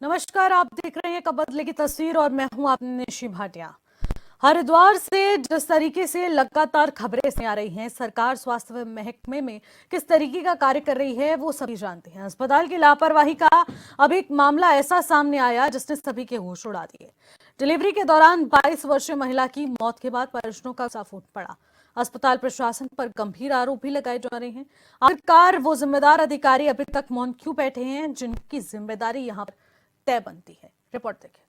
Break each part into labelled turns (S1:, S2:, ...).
S1: नमस्कार, आप देख रहे हैं कब बदले की तस्वीर और मैं हूं आपने निशी भाटिया। हरिद्वार से जिस तरीके से लगातार खबरें से आ रही हैं, सरकार स्वास्थ्य महकमे में किस तरीके का कार्य कर रही है वो सभी जानते हैं। अस्पताल की लापरवाही का अब एक मामला ऐसा सामने आया जिसने सभी के होश उड़ा दिए। डिलीवरी के दौरान 22 वर्षीय महिला की मौत के बाद परिजनों का गुस्सा फूट पड़ा। अस्पताल प्रशासन पर गंभीर आरोप भी लगाए जा रहे हैं। आखिरकार वो जिम्मेदार अधिकारी अभी तक मौन क्यों बैठे हैं, जिनकी जिम्मेदारी यहाँ पर तय बनती है। रिपोर्ट देखिए।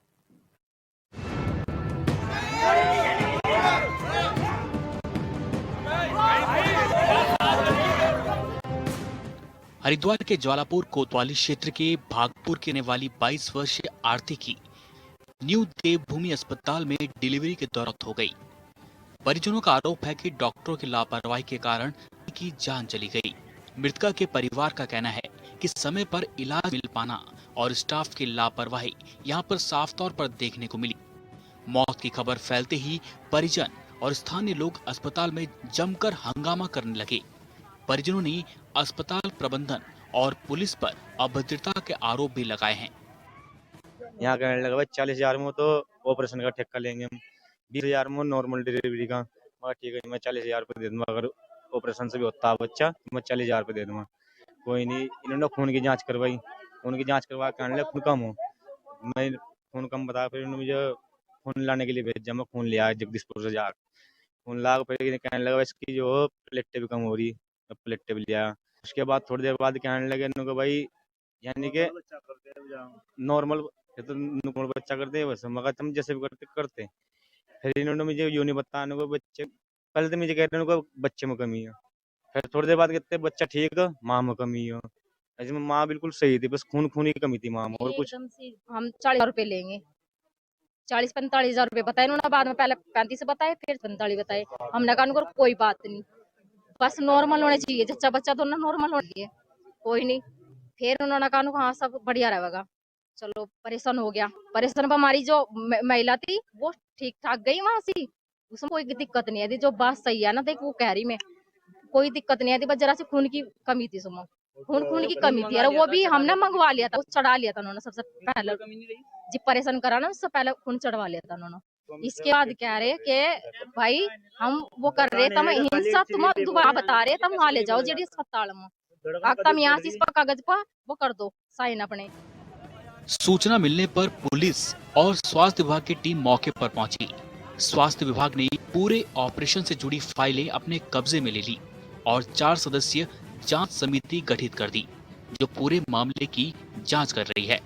S2: हरिद्वार के ज्वालापुर कोतवाली क्षेत्र के भागपुर के रहने वाली 22 वर्षीय आरती की न्यू देवभूमि अस्पताल में डिलीवरी के दौरान मौत हो गई। परिजनों का आरोप है कि डॉक्टरों की लापरवाही के कारण उनकी जान चली गई। मृतका के परिवार का कहना है कि समय पर इलाज मिल पाना और स्टाफ की लापरवाही यहां पर साफ तौर पर देखने को मिली। मौत की खबर फैलते ही परिजन और स्थानीय लोग अस्पताल में जमकर हंगामा करने लगे। परिजनों ने अस्पताल प्रबंधन और पुलिस पर अभद्रता के आरोप भी लगाए हैं।
S3: यहाँ कहने लगा भाई 40,000 में तो ऑपरेशन का ठेका लेंगे हम, 20,000 में नॉर्मल डिलीवरी का। मगर ठीक है, मैं 40,000 रुपये दे दूंगा, अगर ऑपरेशन से भी होता है बच्चा मैं 40,000 रुपये दे दूंगा। कोई नहीं, इन्होंने खून की जांच करवाई, खून की जांच करवा के कहने लगा खून कम हो। मैं खून कम बताया, फिर उन्होंने मुझे खून लाने के लिए भेजा। मैं खून ले आया जगदीशपुर से जाकर, खून ला फिर कहने लगा इसकी जो प्लेटें भी कम हो रही, प्लेटें भी लिया। उसके बाद थोड़ी देर बाद कहने लगे इन्होंने भाई यानी कि नॉर्मल तो नॉर्मल बच्चा करते हैं, बस मगर हम जैसे भी करते। फिर इन्होंने मुझे यूँ नहीं बताया को बच्चे, पहले तो मुझे कह रहे हैं बच्चे में कमी है, फिर थोड़ी देर बाद कहते बच्चा ठीक है, माँ में कमी है। ऐसे में माँ बिल्कुल सही थी, बस खून की कमी थी माँ में, और कुछ।
S4: हम 40,000 रुपए लेंगे, 40-45,000 रुपए बताए इन्होंने, बाद में पहले 35 बताए, फिर 45 बताए। हमने कहा कोई बात नहीं, बस नॉर्मल होने चाहिए, जच्चा बच्चा तो ना नॉर्मल होना चाहिए, कोई नहीं। फिर उन्होंने कहा हाँ सब बढ़िया रहेगा। चलो परेशान हो गया। परेशान हमारी जो महिला थी वो ठीक ठाक गई वहां से, उसमें कोई दिक्कत नहीं है। जो बात सही है ना, देख वो कह रही मैं कोई दिक्कत नहीं है, बस जरा सी खून की कमी थी, सुनो खून की कमी थी, और वो भी हमने मंगवा लिया था, चढ़ा लिया था उन्होंने सबसे पहले। जी परेशान करा ना, उससे पहले खून चढ़वा लिया था उन्होंने। इसके बाद कह रहे कि भाई हम वो कर रहे तम हिंसा, तुम दोबारा बता रहे तम वहां ले जाओ जेडी अस्पताल में, तम यहाँ से इस पर कागज पर वो कर दो साइन अपने।
S2: सूचना मिलने पर पुलिस और स्वास्थ्य विभाग की टीम मौके पर पहुंची। स्वास्थ्य विभाग ने पूरे ऑपरेशन से जुड़ी फाइलें अपने कब्जे में ले ली और 4 सदस्यीय जांच समिति गठित कर दी, जो पूरे मामले की जांच कर रही है।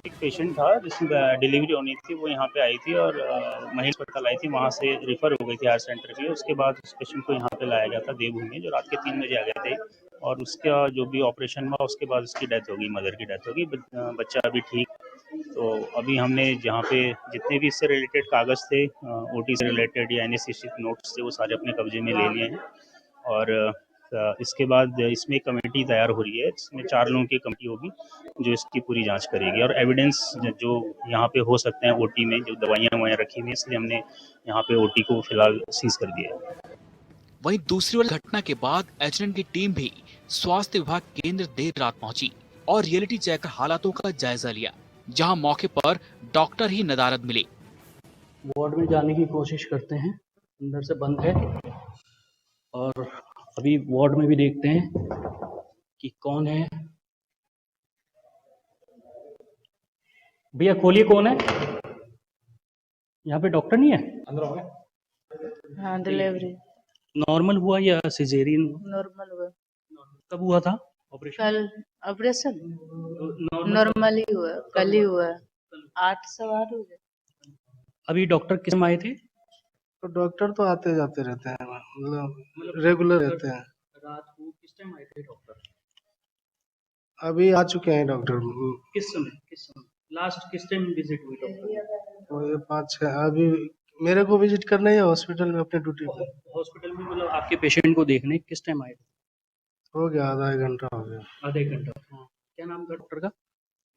S5: एक पेशेंट था जिसमें डिलीवरी होनी थी, वो यहाँ पे आई थी और महेश अस्पताल आई थी, वहाँ से रिफर हो गई थी हायर सेंटर की। उसके बाद उस पेशेंट को यहाँ पे लाया गया था देवभूमि, जो रात के 3 बजे आ गए थे, और उसका जो भी ऑपरेशन हुआ उसके बाद उसकी डेथ हो गई, मदर की डेथ हो गई। बच्चा अभी ठीक। तो अभी हमने जहाँ पे जितने भी इससे रिलेटेड कागज थे, ओटी से रिलेटेड या NSC नोट्स थे, वो सारे अपने कब्जे में ले लिए हैं। और इसके बाद इसमें कमेटी तैयार हो रही है, जिसमें 4 लोगों की कमेटी होगी जो इसकी पूरी जांच करेगी, और एविडेंस जो यहाँ पे हो सकते हैं ओटी में, जो दवाइयाँ रखी हुई, इसलिए हमने यहाँ पे ओटी को फिलहाल सीज कर दिया है।
S2: वहीं दूसरी ओर घटना के बाद एचएन की टीम भी स्वास्थ्य विभाग केंद्र देर रात पहुंची और रियलिटी चेक हालातों का जायजा लिया, जहां मौके पर डॉक्टर ही नदारद मिले।
S6: वार्ड में जाने की कोशिश करते हैं, अंदर से बंद है, और अभी वार्ड में भी देखते हैं कि कौन है। भैया खोलिए, कौन है यहाँ पे? डॉक्टर नहीं है अंदर? हो गया?
S7: हाँ, डिलीवरी
S6: नॉर्मल हुआ या सिजेरियन?
S7: नॉर्मल हुआ।
S6: कब हुआ था ऑपरेशन?
S7: कल ऑपरेशन नॉर्मल ही हुआ, कल ही हुआ, 8 सवा 8 हो गए।
S6: अभी डॉक्टर किस में आए थे?
S8: तो डॉक्टर तो आते जाते रहते हैं, मतलब रेगुलर रहते हैं।
S6: रात को किस टाइम आए थे डॉक्टर?
S8: अभी आ चुके हैं डॉक्टर।
S6: किस समय लास्ट किस टाइम विजिट हुई डॉक्टर?
S8: तो ये 5-6 अभी मेरे को विजिट करना है हॉस्पिटल में, अपने ड्यूटी पे।
S6: हॉस्पिटल में मतलब आपके पेशेंट को देखने किस टाइम आए थे?
S8: हो गया आधा 1 घंटा हो गया।
S6: आधे घंटा। क्या नाम था डॉक्टर का?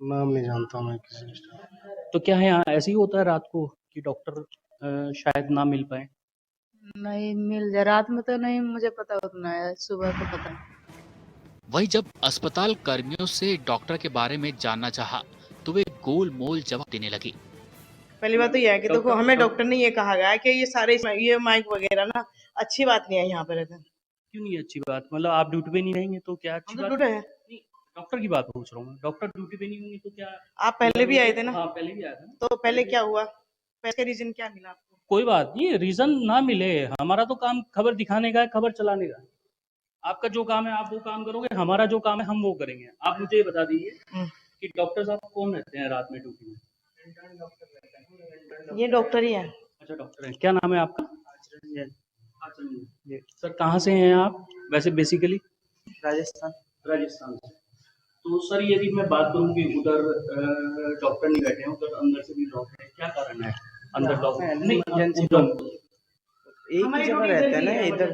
S8: नाम नहीं जानता मैं किसी का।
S6: तो क्या है यहाँ ऐसे ही होता है रात को कि डॉक्टर शायद ना मिल पाए?
S7: नहीं मिल जाए, रात में तो नहीं मुझे पता उतना है, सुबह को पता।
S2: वहीं जब अस्पताल कर्मियों से डॉक्टर के बारे में जानना चाहा, तो वे गोल मोल जवाब देने लगे।
S9: पहली बात तो यह है कि देखो हमें डॉक्टर ने ये कहा गया है कि ये सारे ये माइक वगैरह ना अच्छी बात नहीं है यहाँ पे रहते।
S6: क्यों नहीं अच्छी बात? मतलब आप ड्यूटी पे नहीं रहेंगे तो क्या अच्छी
S9: हम तो
S6: बात?
S9: ड्यूटी है।
S6: नहीं, डॉक्टर की बात पूछ रहा हूँ मैं। डॉक्टर ड्यूटी पे नहीं होंगे तो क्या?
S9: आप पहले भी आए थे ना?
S6: हाँ, पहले भी आया था ना।
S9: तो पहले क्या हुआ? पहले रीजन क्या मिला आपको?
S6: कोई बात नहीं, रीजन ना मिले, हमारा तो काम खबर दिखाने का है, खबर चलाने का है। आपका जो काम है आप वो काम करोगे, हमारा जो काम है हम वो करेंगे। आप मुझे ये बता दीजिए कि डॉक्टर साहब कौन रहते हैं रात में ड्यूटी में?
S9: ये डॉक्टर ही है।
S6: अच्छा, डॉक्टर है। क्या नाम है आपका? सर कहाँ से हैं आप वैसे बेसिकली? राजस्थान से। तो सर यदि मैं बात करूँ कि उधर डॉक्टर नहीं बैठे हैं, उधर अंदर से भी लोग हैं, क्या कारण है अंदर डॉक्टर नहीं?
S9: एक ही जगह रहते हैं ना इधर,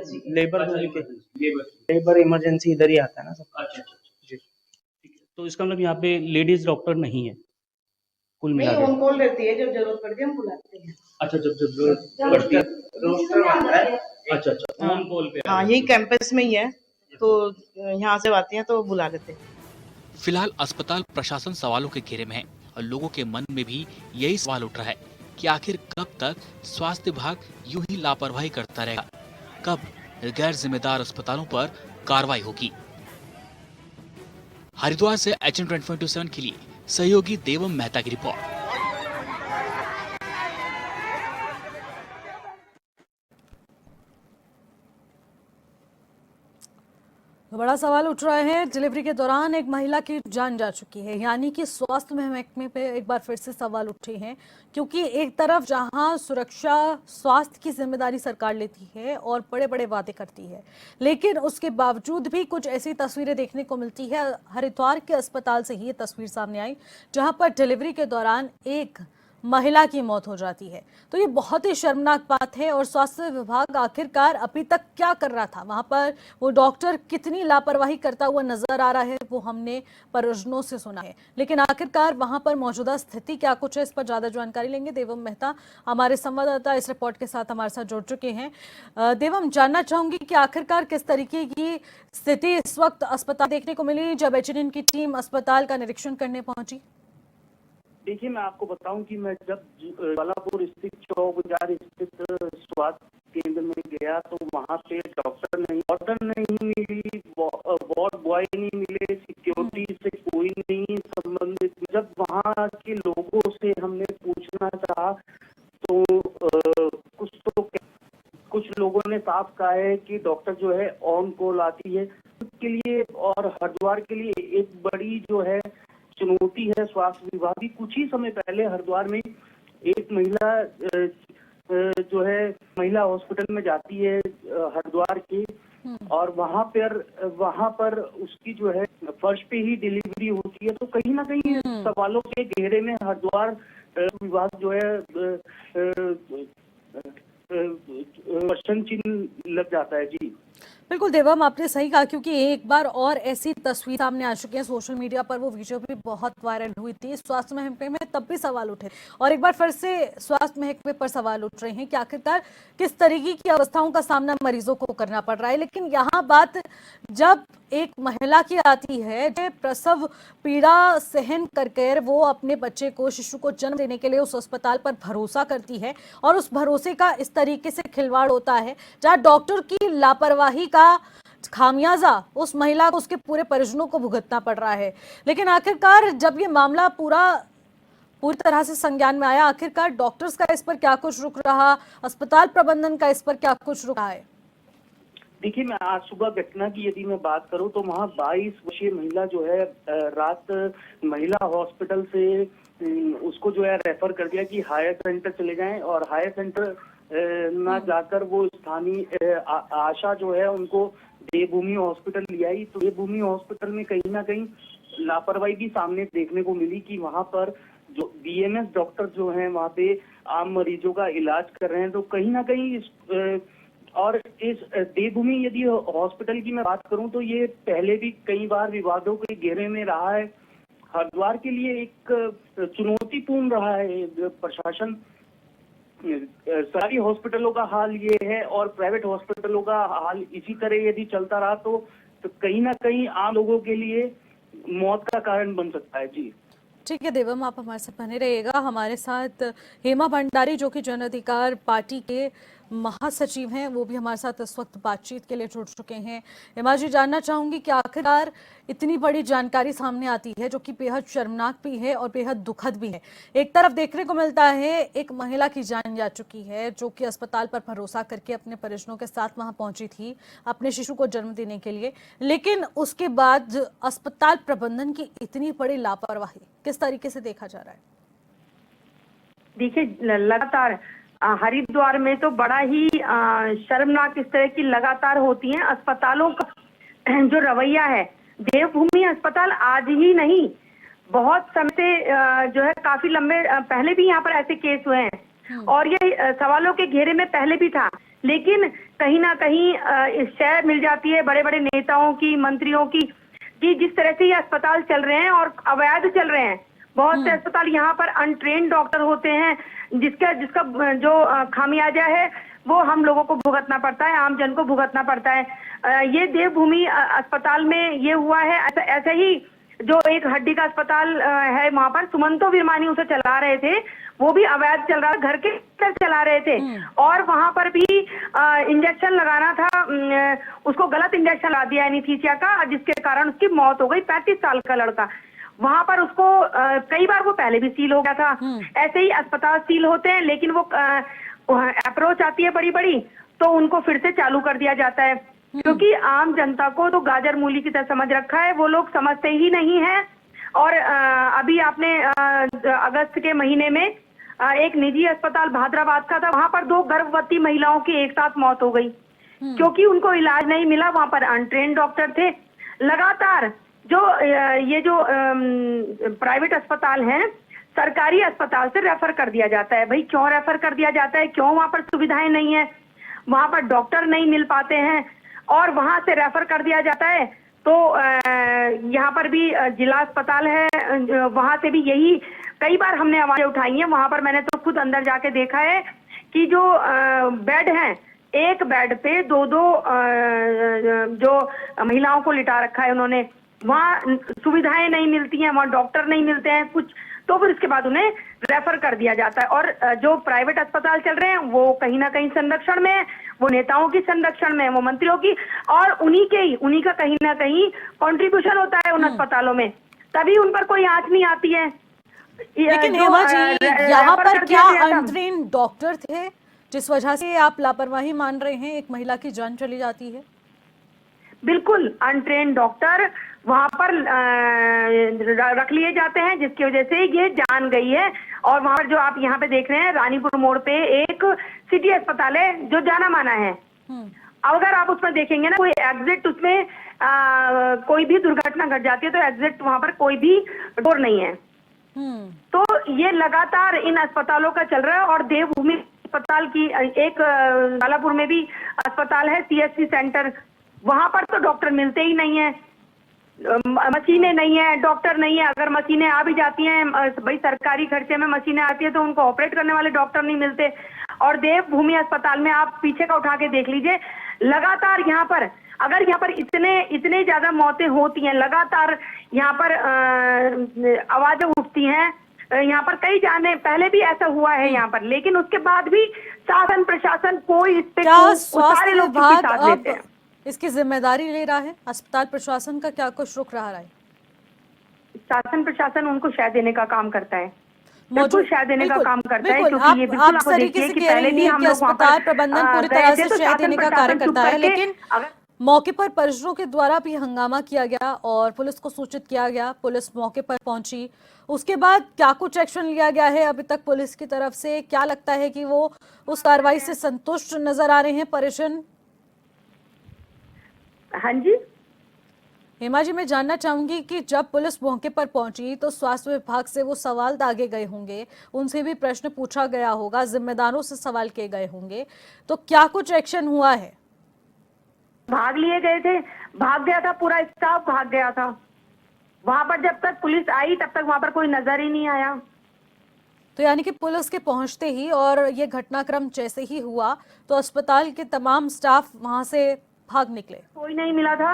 S6: लेबर इमरजेंसी इधर ही आता है ना सब। अच्छा जी, ठीक है। तो इसका मतलब यहाँ पे लेडीज डॉक्टर नहीं है कुल मिला के?
S9: ऑन कॉल रहती है, जब जरूरत पड़ती है हम बुलाते हैं।
S6: अच्छा, जब जरूरत पड़ती है रोस्टर बनता है। अच्छा, ऑन कॉल पे।
S9: हाँ, यही कैंपस में ही है, तो यहाँ से आती हैं तो बुला लेते हैं।
S2: फिलहाल अस्पताल प्रशासन सवालों के घेरे में है और लोगों के मन में भी यही सवाल उठ रहा है कि आखिर कब तक स्वास्थ्य विभाग यूं ही लापरवाही करता रहेगा, कब गैर जिम्मेदार अस्पतालों पर कार्रवाई होगी। हरिद्वार से HN24/7 के लिए सहयोगी देवम मेहता की रिपोर्ट।
S1: बड़ा सवाल उठ रहा है। डिलीवरी के दौरान एक महिला की जान जा चुकी है, यानी कि स्वास्थ्य महकमे पे एक बार फिर से सवाल उठे हैं, क्योंकि एक तरफ जहां सुरक्षा स्वास्थ्य की जिम्मेदारी सरकार लेती है और बड़े बड़े वादे करती है, लेकिन उसके बावजूद भी कुछ ऐसी तस्वीरें देखने को मिलती है। हरिद्वार के अस्पताल से ही ये तस्वीर सामने आई, जहां पर डिलीवरी के दौरान एक महिला की मौत हो जाती है। तो ये बहुत ही शर्मनाक बात है और स्वास्थ्य विभाग आखिरकार अभी तक क्या कर रहा था, वहां पर वो डॉक्टर कितनी लापरवाही करता हुआ नजर आ रहा है, वो हमने परिजनों से सुना है। लेकिन आखिरकार वहां पर मौजूदा स्थिति क्या कुछ है, इस पर ज्यादा जानकारी लेंगे। देवम मेहता हमारे संवाददाता इस रिपोर्ट के साथ हमारे साथ जुड़ चुके हैं। देवम, जानना चाहूंगी कि आखिरकार किस तरीके की स्थिति इस वक्त अस्पताल देखने को मिली जब HN की टीम अस्पताल का निरीक्षण करने पहुंची?
S10: देखिए, मैं आपको बताऊं कि मैं जब बालापुर स्थित चौक बाजार स्थित स्वास्थ्य केंद्र में गया तो वहां पे डॉक्टर नहीं मिली, वार्ड बॉय नहीं मिले, सिक्योरिटी से कोई नहीं संबंधित। जब वहां के लोगों से हमने पूछना चाहा तो कुछ लोगों ने साफ कहा है कि डॉक्टर जो है ऑन कॉल आती है के लिए, और हरिद्वार के लिए एक बड़ी जो है चुनौती है स्वास्थ्य विभाग की। कुछ ही समय पहले हरिद्वार में एक महिला जो है महिला हॉस्पिटल में जाती है हरिद्वार की, और वहां पर उसकी जो है फर्श पे ही डिलीवरी होती है। तो कहीं ना कहीं सवालों के घेरे में हरिद्वार विभाग जो है प्रश्न चिन्ह लग जाता है। जी
S1: बिल्कुल देवम, आपने सही कहा, क्योंकि एक बार और ऐसी तस्वीर सामने आ चुकी है सोशल मीडिया पर, वो वीडियो भी बहुत वायरल हुई थी स्वास्थ्य महकमे में, तब भी सवाल उठे और एक बार फिर से स्वास्थ्य महकमे पर सवाल उठ रहे हैं कि आखिरकार किस तरीके की अवस्थाओं का सामना मरीजों को करना पड़ रहा है। लेकिन यहाँ बात जब एक महिला की आती है जो प्रसव पीड़ा सहन करके वो अपने बच्चे को, शिशु को जन्म देने के लिए उस अस्पताल पर भरोसा करती है और उस भरोसे का इस तरीके से खिलवाड़ होता है, जहाँ डॉक्टर की लापरवाही का खामियाजा उस महिला को, उसके पूरे परिजनों को भुगतना पड़ रहा है। लेकिन आखिरकार जब ये मामला पूरी तरह से संज्ञान में आया, आखिरकार डॉक्टर्स का इस पर क्या कुछ रुख रहा, अस्पताल प्रबंधन का इस पर क्या कुछ रुख रहा है?
S10: देखिए, मैं आज सुबह घटना की यदि मैं बात करूं तो वहाँ 22 वर्षीय महिला जो है रात महिला हॉस्पिटल से उसको जो है रेफर कर दिया कि हायर सेंटर चले जाएं, और हायर सेंटर ना जाकर वो स्थानीय आशा जो है उनको देवभूमि हॉस्पिटल ले आई। तो देवभूमि हॉस्पिटल में कहीं ना कहीं लापरवाही भी सामने देखने को मिली कि वहाँ पर जो BMS डॉक्टर जो हैं वहाँ पे आम मरीजों का इलाज कर रहे हैं। तो कहीं ना कहीं और इस देवभूमि यदि हॉस्पिटल की मैं बात करूं तो ये पहले भी कई बार विवादों के घेरे में रहा है। हरिद्वार के लिए एक चुनौतीपूर्ण रहा है प्रशासन। सरकारी हॉस्पिटलों का हाल ये है और प्राइवेट हॉस्पिटलों का हाल इसी तरह यदि चलता रहा तो कहीं ना कहीं आम लोगों के लिए मौत का कारण बन सकता है। जी
S1: ठीक है देवम, आप हमारे साथ बने रहिएगा। हमारे साथ हेमा भंडारी जो कि जन अधिकार पार्टी के महासचिव हैं, वो भी हमारे साथ इस वक्त बातचीत के लिए जुड़ चुके हैं। हेमा जी, जानना चाहूंगी कि आखिरकार इतनी बड़ी जानकारी सामने आती है जो कि बेहद शर्मनाक भी है और बेहद दुखद भी है। एक तरफ देखने को मिलता है एक महिला की जान जा चुकी है जो कि अस्पताल पर भरोसा करके अपने परिजनों के साथ वहां पहुंची थी अपने शिशु को जन्म देने के लिए, लेकिन उसके बाद अस्पताल प्रबंधन की इतनी बड़ी लापरवाही किस तरीके से देखा जा रहा है?
S11: देखिए, लगातार हरिद्वार में तो बड़ा ही शर्मनाक इस तरह की लगातार होती हैं। अस्पतालों का जो रवैया है, देवभूमि अस्पताल आज ही नहीं, बहुत समय से जो है काफी लंबे पहले भी यहाँ पर ऐसे केस हुए हैं और ये सवालों के घेरे में पहले भी था, लेकिन कहीं ना कहीं शय मिल जाती है बड़े बड़े नेताओं की, मंत्रियों की, कि जिस तरह से ये अस्पताल चल रहे हैं और अवैध चल रहे हैं। बहुत से अस्पताल यहाँ पर अनट्रेन्ड डॉक्टर होते हैं, जिसका जो खामियाजा है वो हम लोगों को भुगतना पड़ता है, आम जन को भुगतना पड़ता है। ये देवभूमि अस्पताल में ये हुआ है। ऐसे ही जो एक हड्डी का अस्पताल है वहाँ पर, सुमंतो विरमानी उसे चला रहे थे, वो भी अवैध चल रहा, घर के अंदर चला रहे थे और वहाँ पर भी इंजेक्शन लगाना था, उसको गलत इंजेक्शन लगा दिया एनीस्थीसिया का, जिसके कारण उसकी मौत हो गई। 35 साल का लड़का, वहां पर उसको कई बार वो पहले भी सील हो गया था। ऐसे ही अस्पताल सील होते हैं, लेकिन वो अप्रोच आती है बड़ी बड़ी तो उनको फिर से चालू कर दिया जाता है, क्योंकि आम जनता को तो गाजर मूली की तरह समझ रखा है, वो लोग समझते ही नहीं है। और अभी आपने अगस्त के महीने में एक निजी अस्पताल भादराबाद का था, वहां पर 2 गर्भवती महिलाओं की एक साथ मौत हो गई क्योंकि उनको इलाज नहीं मिला। वहां पर अनट्रेन्ड डॉक्टर थे। लगातार जो ये जो प्राइवेट अस्पताल हैं, सरकारी अस्पताल से रेफर कर दिया जाता है। भाई क्यों रेफर कर दिया जाता है? क्यों? वहां पर सुविधाएं नहीं है, वहां पर डॉक्टर नहीं मिल पाते हैं और वहां से रेफर कर दिया जाता है। तो यहाँ पर भी जिला अस्पताल है, वहां से भी यही कई बार हमने आवाजें उठाई हैं। वहां पर मैंने तो खुद अंदर जाके देखा है कि जो बेड हैं, एक बेड पे 2-2 जो महिलाओं को लिटा रखा है उन्होंने। वहाँ सुविधाएं नहीं मिलती हैं, वहाँ डॉक्टर नहीं मिलते हैं कुछ, तो फिर उसके बाद उन्हें रेफर कर दिया जाता है। और जो प्राइवेट अस्पताल चल रहे हैं वो कहीं ना कहीं संरक्षण में है, वो नेताओं की संरक्षण में है, वो मंत्रियों की, और उन्हीं का कहीं ना कहीं कंट्रीब्यूशन होता है उन अस्पतालों में, तभी उन पर कोई आंच नहीं आती है।
S1: लेकिन हेमा जी, यहाँ पर क्या अनट्रेन्ड डॉक्टर थे जिस वजह से आप लापरवाही मान रहे हैं, एक महिला की जान चली जाती है?
S11: बिल्कुल अनट्रेन्ड डॉक्टर वहां पर रख लिए जाते हैं, जिसकी वजह से ये जान गई है। और वहां पर जो आप यहाँ पे देख रहे हैं, रानीपुर मोड़ पे एक सिटी अस्पताल है जो जाना माना है। अगर आप उसमें देखेंगे ना, कोई एग्जिट उसमें कोई भी दुर्घटना घट जाती है तो एग्जिट वहां पर कोई भी डोर नहीं है। तो ये लगातार इन अस्पतालों का चल रहा है। और देवभूमि अस्पताल की एक बालापुर में भी अस्पताल है, CSC सेंटर, वहां पर तो डॉक्टर मिलते ही नहीं है, मशीनें नहीं है, डॉक्टर नहीं है। अगर मशीनें आ भी जाती हैं, भाई सरकारी खर्चे में मशीनें आती है, तो उनको ऑपरेट करने वाले डॉक्टर नहीं मिलते। और देवभूमि अस्पताल में आप पीछे का उठा के देख लीजिए, लगातार यहाँ पर, अगर यहाँ पर इतने ज्यादा मौतें होती हैं, लगातार यहाँ पर आवाजें उठती हैं, यहाँ पर कई जाने पहले भी ऐसा हुआ है यहाँ पर, लेकिन उसके बाद भी शासन प्रशासन कोई इस पे सारे लोग साथ लेते हैं।
S1: इसकी जिम्मेदारी ले रहा है अस्पताल प्रशासन का, क्या कुछ रुक रहा है?
S11: शासन प्रशासन उनको शय देने का काम करता है, बिल्कुल शय देने का काम करता है,
S1: क्योंकि ये बिल्कुल आप तरीके से कह रही हैं कि अस्पताल प्रबंधन पूरी तरह से शय देने का कार्य करता है, लेकिन मौके पर परिजनों के द्वारा भी हंगामा किया गया और पुलिस को सूचित किया गया, पुलिस मौके पर पहुंची, उसके बाद क्या कुछ एक्शन लिया गया है अभी तक पुलिस की तरफ से? क्या लगता है कि वो उस कार्रवाई से संतुष्ट नजर आ रहे हैं परिजन?
S11: हाँ जी
S1: हेमा जी, मैं जानना चाहूंगी कि जब पुलिस मौके पर पहुंची तो स्वास्थ्य विभाग से वो सवाल दागे गए होंगे, उनसे भी प्रश्न पूछा गया होगा, जिम्मेदारों से सवाल किए गए होंगे, तो क्या कुछ एक्शन हुआ है?
S11: भाग लिए गए थे, भाग गया था, पूरा स्टाफ भाग गया था वहां पर। जब तक पुलिस आई तब तक वहां पर कोई नजर ही नहीं आया।
S1: तो यानी कि पुलिस के पहुंचते ही और ये घटनाक्रम जैसे ही हुआ तो अस्पताल के तमाम स्टाफ वहां से भाग निकले?
S11: कोई नहीं मिला था,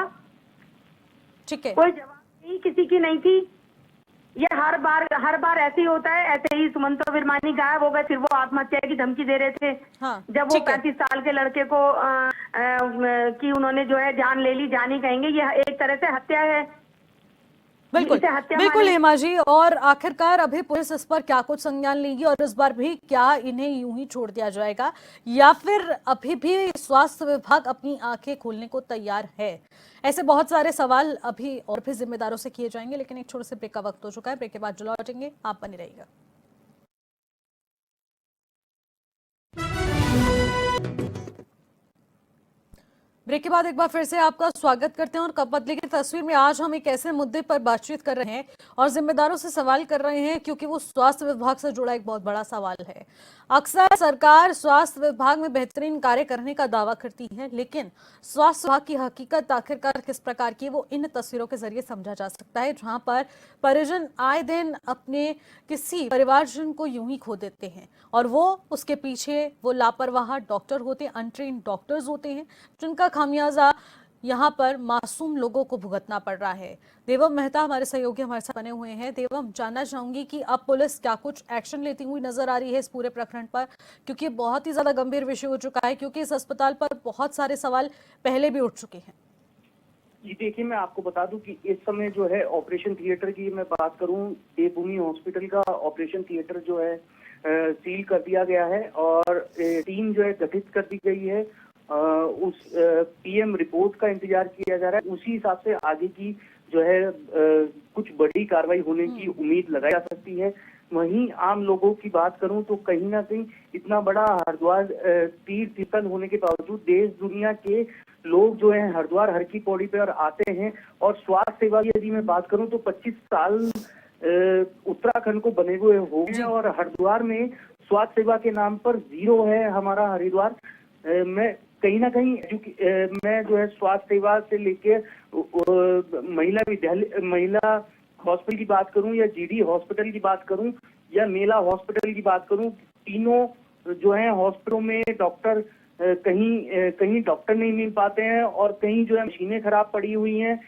S1: ठीक है,
S11: कोई जवाब नहीं किसी की नहीं थी। ये हर बार ऐसे ही होता है। ऐसे ही सुमंत विरमानी गायब हो गए, फिर वो आत्महत्या की धमकी दे रहे थे।
S1: हाँ,
S11: जब वो 35 साल के लड़के को कि उन्होंने जो है जान ले ली, जान ही कहेंगे, ये एक तरह से हत्या है।
S1: बिल्कुल
S11: इसे हत्या
S1: बिल्कुल
S11: माने।
S1: हेमा जी, और आखिरकार अभी पुलिस इस पर क्या कुछ संज्ञान लेगी और इस बार भी क्या इन्हें यूं ही छोड़ दिया जाएगा या फिर अभी भी स्वास्थ्य विभाग अपनी आंखें खोलने को तैयार है? ऐसे बहुत सारे सवाल अभी और भी जिम्मेदारों से किए जाएंगे, लेकिन एक छोटे से ब्रेक का वक्त हो चुका है। ब्रेक के बाद जो लौटेंगे, आप बने रहिएगा। ब्रेक के बाद एक बार फिर से आपका स्वागत करते हैं और कब बदले की तस्वीर में आज हम एक ऐसे मुद्दे पर बातचीत कर रहे हैं और जिम्मेदारों से सवाल कर रहे हैं, क्योंकि वो स्वास्थ्य विभाग से जुड़ा एक बहुत बड़ा सवाल है। अक्सर सरकार स्वास्थ्य विभाग में बेहतरीन कार्य करने का दावा करती है, लेकिन स्वास्थ्य विभाग की हकीकत आखिरकार किस प्रकार की, वो इन तस्वीरों के जरिए समझा जा सकता है, जहां पर परिजन आए दिन अपने किसी परिवारजन को यूं ही खो देते हैं और वो उसके पीछे वो लापरवाह डॉक्टर होते हैं, अनट्रेन्ड डॉक्टर्स होते हैं, जिनका खामियाजा यहाँ पर मासूम लोगों को भुगतना पड़ रहा है। देवम मेहता हमारे सहयोगी हमारे साथ बने हुए हैं। देवम, जानना चाहूंगी कि अब पुलिस क्या कुछ एक्शन लेती हुई नजर आ रही है इस पूरे प्रकरण पर, क्योंकि बहुत ही ज्यादा गंभीर विषय हो चुका है, क्योंकि इस अस्पताल पर बहुत सारे सवाल पहले भी उठ चुके हैं।
S10: जी देखिए, मैं आपको बता दूं कि इस समय जो है ऑपरेशन थिएटर की मैं बात करूं, देवभूमि हॉस्पिटल का ऑपरेशन थिएटर जो है सील कर दिया गया है और टीम जो है गठित कर दी गई है। उस पीएम रिपोर्ट का इंतजार किया जा रहा है। उसी हिसाब से आगे की जो है कुछ बड़ी कार्रवाई होने की उम्मीद लगाई जा सकती है। वहीं आम लोगों की बात करूं तो कहीं ना कहीं इतना बड़ा हरिद्वार तीर्थ स्थल होने के बावजूद देश दुनिया के लोग जो है हरिद्वार हर की पौड़ी पर आते हैं। और स्वास्थ्य सेवा की यदि मैं बात करूं तो 25 साल उत्तराखंड को बने हुए हो गए और हरिद्वार में स्वास्थ्य सेवा के नाम पर जीरो है हमारा हरिद्वार। मैं कहीं ना कहीं मैं जो है स्वास्थ्य सेवा से लेके महिला विद्यालय, महिला हॉस्पिटल की बात करूं या जीडी हॉस्पिटल की बात करूं या मेला हॉस्पिटल की बात करूं, तीनों जो है हॉस्पिटलों में डॉक्टर कहीं डॉक्टर नहीं मिल पाते हैं और कहीं जो है मशीनें खराब पड़ी हुई हैं।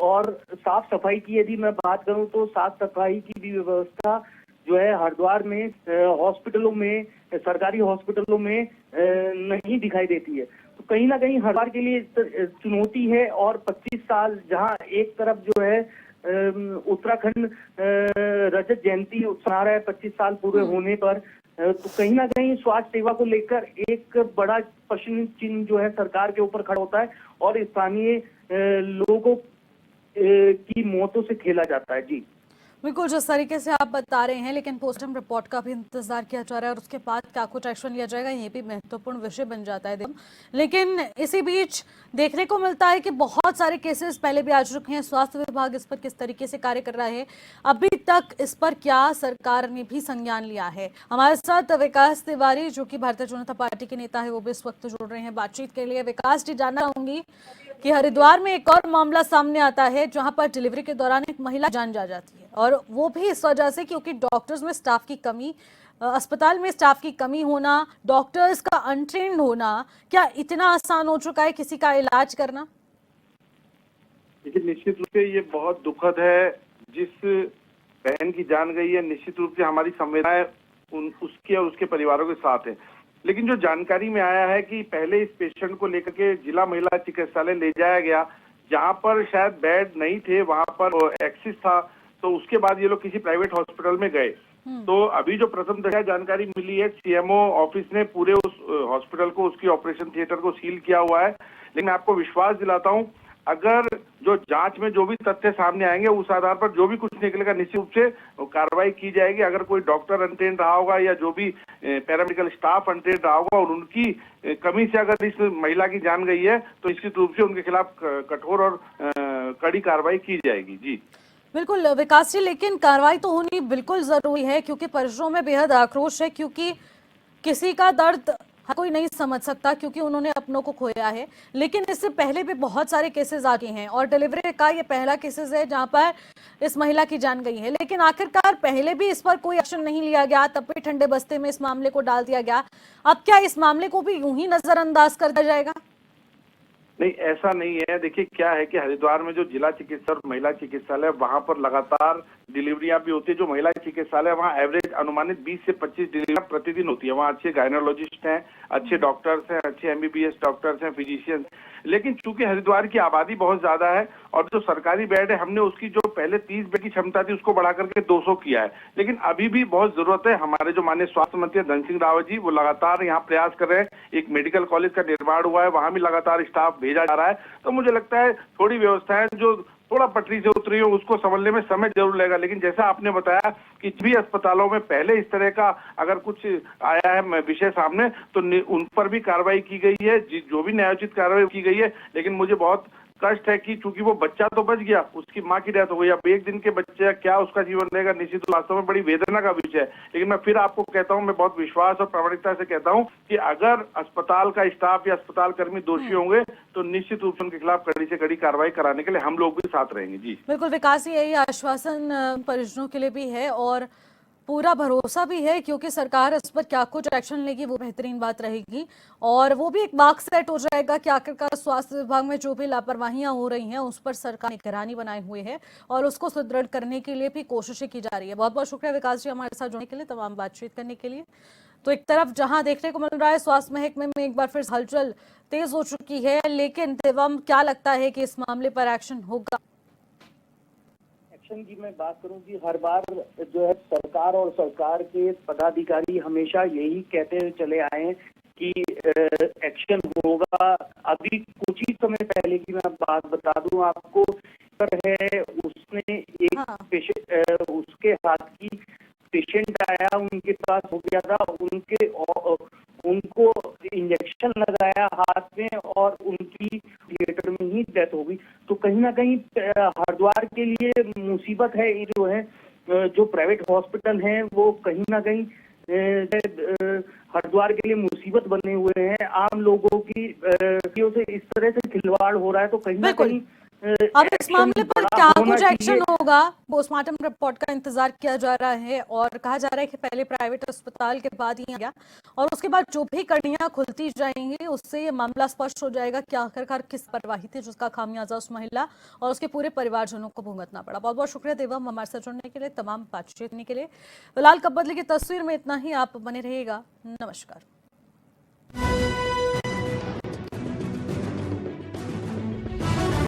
S10: और साफ सफाई की यदि मैं बात करूं तो साफ सफाई की भी व्यवस्था जो है हरिद्वार में हॉस्पिटलों में, सरकारी हॉस्पिटलों में नहीं दिखाई देती है। तो कहीं ना कहीं हरिद्वार के लिए चुनौती है। और 25 साल जहां एक तरफ जो है उत्तराखंड रजत जयंती मना रहा है 25 साल पूरे होने पर, तो कहीं ना कहीं स्वास्थ्य सेवा को लेकर एक बड़ा प्रश्न चिन्ह जो है सरकार के ऊपर खड़ा होता है और स्थानीय लोगों की मौतों से खेला जाता है। जी
S1: बिल्कुल, जिस तरीके से आप बता रहे हैं, लेकिन पोस्टमार्टम रिपोर्ट का भी इंतजार किया जा रहा है और उसके बाद क्या कुछ एक्शन लिया जाएगा, ये भी महत्वपूर्ण विषय बन जाता है। लेकिन इसी बीच देखने को मिलता है कि बहुत सारे केसेस पहले भी आ चुके हैं। स्वास्थ्य विभाग इस पर किस तरीके से कार्य कर रहा है, अभी तक इस पर क्या सरकार ने भी संज्ञान लिया है? हमारे साथ विकास तिवारी, जो कि भारतीय जनता पार्टी के नेता है, वो भी इस वक्त जुड़ रहे हैं बातचीत के लिए। विकास जी, जानना चाहूंगी कि हरिद्वार में एक और मामला सामने आता है जहां पर डिलीवरी के दौरान एक महिला जान जा जाती है, और वो भी इस वजह से क्योंकि डॉक्टर्स में स्टाफ की कमी, अस्पताल में स्टाफ की कमी होना, डॉक्टर्स का अनट्रेन्ड होना। क्या इतना आसान हो चुका है किसी का इलाज करना?
S12: लेकिन निश्चित रूप से ये बहुत दुखद है। जिस बहन की जान गई है, निश्चित रूप से हमारी संवेदनाएं उसके और उसके परिवारों के साथ है। लेकिन जो जानकारी में आया है कि पहले इस पेशेंट को लेकर के जिला महिला चिकित्सालय ले जाया गया, जहां पर शायद बेड नहीं थे, वहां पर एक्सिस था, तो उसके बाद ये लोग किसी प्राइवेट हॉस्पिटल में गए। तो अभी जो प्रथम दशा जानकारी मिली है, सीएमओ ऑफिस ने पूरे उस हॉस्पिटल को, उसकी ऑपरेशन थिएटर को सील किया हुआ है। लेकिन मैं आपको विश्वास दिलाता हूं, अगर जो जांच में जो भी तथ्य सामने आएंगे उस आधार पर जो भी कुछ निकलेगा निश्चित रूप से कार्रवाई की जाएगी। अगर कोई डॉक्टर अनट्रेन्ड रहा होगा या जो भी पैरामेडिकल स्टाफ अनट्रेन्ड रहा होगा और उनकी कमी से अगर इस महिला की जान गई है, तो निश्चित रूप से उनके खिलाफ कठोर और कड़ी कार्रवाई की जाएगी। जी
S1: बिल्कुल विकास जी, लेकिन कार्रवाई तो होनी बिल्कुल जरूरी है, क्योंकि परिजनों में बेहद आक्रोश है, क्योंकि किसी का दर्द कोई नहीं समझ सकता, क्योंकि उन्होंने अपनों को खोया है। लेकिन इससे पहले भी बहुत सारे केसेस आ गए हैं और डिलीवरी का ये पहला केसेस है जहां पर इस महिला की जान गई है। लेकिन आखिरकार पहले भी इस पर कोई एक्शन नहीं लिया गया, तब भी ठंडे बस्ते में इस मामले को डाल दिया गया। अब क्या इस मामले को भी यूं ही नजरअंदाज कर दिया जाएगा?
S12: नहीं, ऐसा नहीं है। देखिए क्या है कि हरिद्वार में जो जिला चिकित्सा और महिला चिकित्सालय, वहां पर लगातार डिलीवरियां भी होती है। जो महिला चिकित्सालय वहाँ एवरेज अनुमानित 20 से 25 डिलीवरियां प्रतिदिन होती है। वहाँ अच्छे गायनोलॉजिस्ट हैं, अच्छे डॉक्टर्स हैं, अच्छे एमबीबीएस डॉक्टर्स हैं, फिजिशियंस। लेकिन चूंकि हरिद्वार की आबादी बहुत ज्यादा है और जो सरकारी बेड है, हमने उसकी जो पहले 30 बेड की क्षमता थी उसको बढ़ा करके 200 किया है। लेकिन अभी भी बहुत जरूरत है। हमारे जो माननीय स्वास्थ्य मंत्री धन सिंह रावत जी, वो लगातार यहाँ प्रयास कर रहे हैं। एक मेडिकल कॉलेज का निर्माण हुआ है, वहां भी लगातार स्टाफ भेजा जा रहा है। तो मुझे लगता है थोड़ी व्यवस्थाएं जो थोड़ा पटरी से उतरी हो उसको संभलने में समय जरूर लगेगा। लेकिन जैसा आपने बताया कि भी अस्पतालों में पहले इस तरह का अगर कुछ आया है विषय सामने तो उन पर भी कार्रवाई की गई है, जो भी न्यायोचित कार्रवाई की गई है। लेकिन मुझे बहुत कष्ट है कि चूंकि वो बच्चा तो बच गया, उसकी माँ की डेथ हो गई। अब एक दिन के बच्चे क्या उसका जीवन रहेगा, निश्चित वास्तव में बड़ी वेदना का विषय है। लेकिन मैं फिर आपको कहता हूँ, मैं बहुत विश्वास और प्रामाणिकता से कहता हूँ कि अगर अस्पताल का स्टाफ या अस्पताल कर्मी दोषी होंगे तो निश्चित रूप से उनके खिलाफ कड़ी से कड़ी कार्रवाई कराने के लिए हम लोग भी साथ रहेंगे। जी
S1: बिल्कुल विकास, यही आश्वासन परिजनों के लिए भी है और पूरा भरोसा भी है, क्योंकि सरकार इस पर क्या कुछ एक्शन लेगी वो बेहतरीन बात रहेगी। और वो भी एक मार्क सेट हो जाएगा कि आखिरकार स्वास्थ्य विभाग में जो भी लापरवाहियां हो रही हैं उस पर सरकार निगरानी बनाए हुए है और उसको सुदृढ़ करने के लिए भी कोशिशें की जा रही है। बहुत बहुत शुक्रिया विकास जी हमारे साथ जुड़ने के लिए, तमाम बातचीत करने के लिए। तो एक तरफ जहां देखने को मिल रहा है स्वास्थ्य महकमे में एक बार फिर हलचल तेज हो चुकी है, लेकिन दिव्यम क्या लगता है कि इस मामले पर एक्शन होगा?
S10: एक्शन की मैं बात करूं कि हर बार जो है सरकार और सरकार के पदाधिकारी हमेशा यही कहते हुए चले आए हैं कि एक्शन होगा। अभी कुछ ही समय पहले की मैं बात बता दूं आपको, है उसने एक पेशेंट, उसके हाथ की पेशेंट आया, उनके पास हो गया था, उनको इंजेक्शन लगाया हाथ में और उनकी थिएटर में ही डेथ हो गई। तो कहीं ना कहीं हरिद्वार के लिए मुसीबत है। ये जो है जो प्राइवेट हॉस्पिटल हैं वो कहीं ना कहीं हरिद्वार के लिए मुसीबत बने हुए हैं। आम लोगों की से इस तरह से खिलवाड़ हो रहा है तो कहीं ना कहीं
S1: अब इस मामले पर क्या कुछ एक्शन होगा, पोस्टमार्टम रिपोर्ट का इंतजार किया जा रहा है और कहा जा रहा है कि पहले प्राइवेट अस्पताल के बाद ही आ गया और उसके बाद जो भी कड़ियां खुलती जाएंगी उससे ये मामला स्पष्ट हो जाएगा कि आखिरकार किस परवाही थी जिसका खामियाजा उस महिला और उसके पूरे परिवारजनों को भुगतना पड़ा। बहुत बहुत शुक्रिया देवम हमारे साथ जुड़ने के लिए, तमाम बातचीत करने के लिए। फिलहाल कब बदले की तस्वीर में इतना ही, आप बने रहिएगा। नमस्कार।